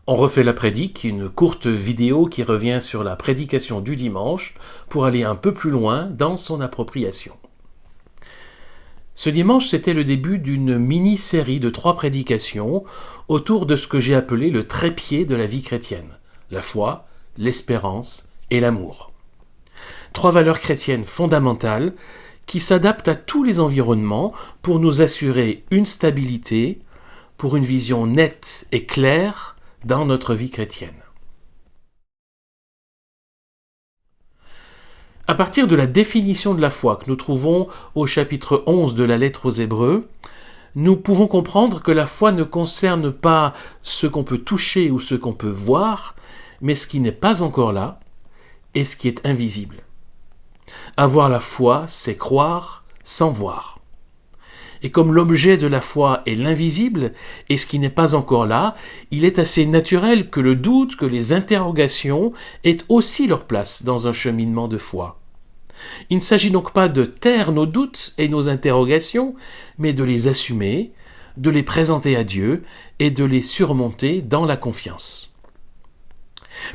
On refait la prédique, une courte vidéo qui revient sur la prédication du dimanche pour aller un peu plus loin dans son appropriation. Ce dimanche, c'était le début d'une mini-série de 3 prédications autour de ce que j'ai appelé le trépied de la vie chrétienne, la foi, l'espérance et l'amour. 3 valeurs chrétiennes fondamentales qui s'adaptent à tous les environnements pour nous assurer une stabilité, pour une vision nette et claire dans notre vie chrétienne. À partir de la définition de la foi que nous trouvons au chapitre 11 de la lettre aux Hébreux, nous pouvons comprendre que la foi ne concerne pas ce qu'on peut toucher ou ce qu'on peut voir, mais ce qui n'est pas encore là et ce qui est invisible. Avoir la foi, c'est croire sans voir. Et comme l'objet de la foi est l'invisible et ce qui n'est pas encore là, il est assez naturel que le doute, que les interrogations aient aussi leur place dans un cheminement de foi. Il ne s'agit donc pas de taire nos doutes et nos interrogations, mais de les assumer, de les présenter à Dieu et de les surmonter dans la confiance.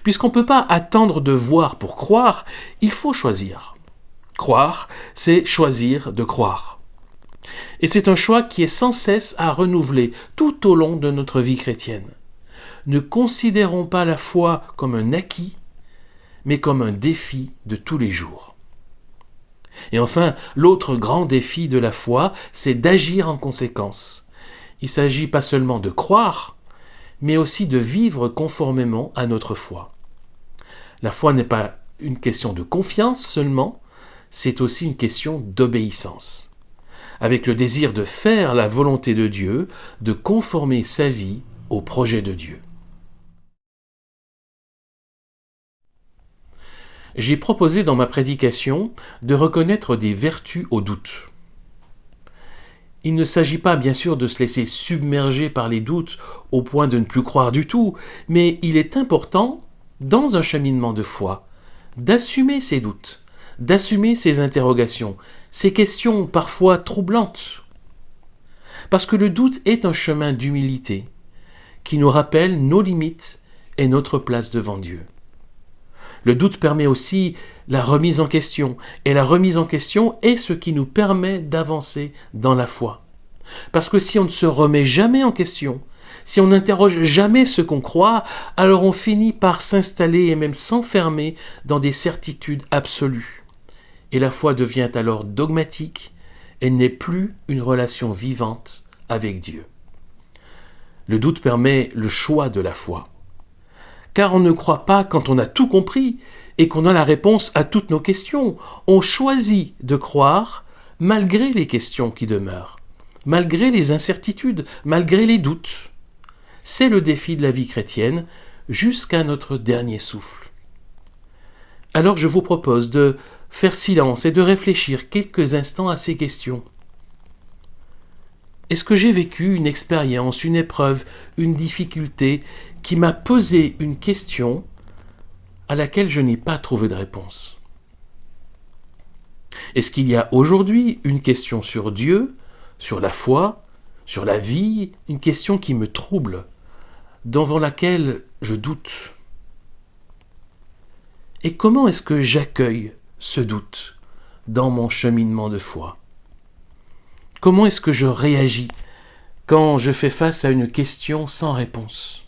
Puisqu'on ne peut pas attendre de voir pour croire, il faut choisir. Croire, c'est choisir de croire. Et c'est un choix qui est sans cesse à renouveler tout au long de notre vie chrétienne. Ne considérons pas la foi comme un acquis, mais comme un défi de tous les jours. Et enfin, l'autre grand défi de la foi, c'est d'agir en conséquence. Il ne s'agit pas seulement de croire, mais aussi de vivre conformément à notre foi. La foi n'est pas une question de confiance seulement, c'est aussi une question d'obéissance, avec le désir de faire la volonté de Dieu, de conformer sa vie au projet de Dieu. J'ai proposé dans ma prédication de reconnaître des vertus au doute. Il ne s'agit pas bien sûr de se laisser submerger par les doutes au point de ne plus croire du tout, mais il est important, dans un cheminement de foi, d'assumer ses doutes, d'assumer ses interrogations, ces questions parfois troublantes. Parce que le doute est un chemin d'humilité qui nous rappelle nos limites et notre place devant Dieu. Le doute permet aussi la remise en question, et la remise en question est ce qui nous permet d'avancer dans la foi. Parce que si on ne se remet jamais en question, si on n'interroge jamais ce qu'on croit, alors on finit par s'installer et même s'enfermer dans des certitudes absolues. Et la foi devient alors dogmatique, elle n'est plus une relation vivante avec Dieu. Le doute permet le choix de la foi. Car on ne croit pas quand on a tout compris et qu'on a la réponse à toutes nos questions. On choisit de croire malgré les questions qui demeurent, malgré les incertitudes, malgré les doutes. C'est le défi de la vie chrétienne jusqu'à notre dernier souffle. Alors je vous propose de faire silence et de réfléchir quelques instants à ces questions. Est-ce que j'ai vécu une expérience, une épreuve, une difficulté qui m'a posé une question à laquelle je n'ai pas trouvé de réponse? Est-ce qu'il y a aujourd'hui une question sur Dieu, sur la foi, sur la vie, une question qui me trouble, devant laquelle je doute? Et comment est-ce que j'accueille ce doute dans mon cheminement de foi? Comment est-ce que je réagis quand je fais face à une question sans réponse?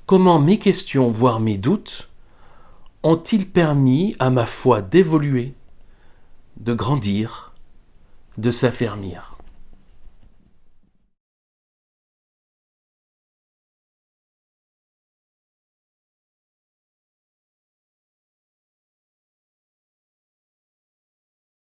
Comment mes questions, voire mes doutes, ont-ils permis à ma foi d'évoluer, de grandir, de s'affermir?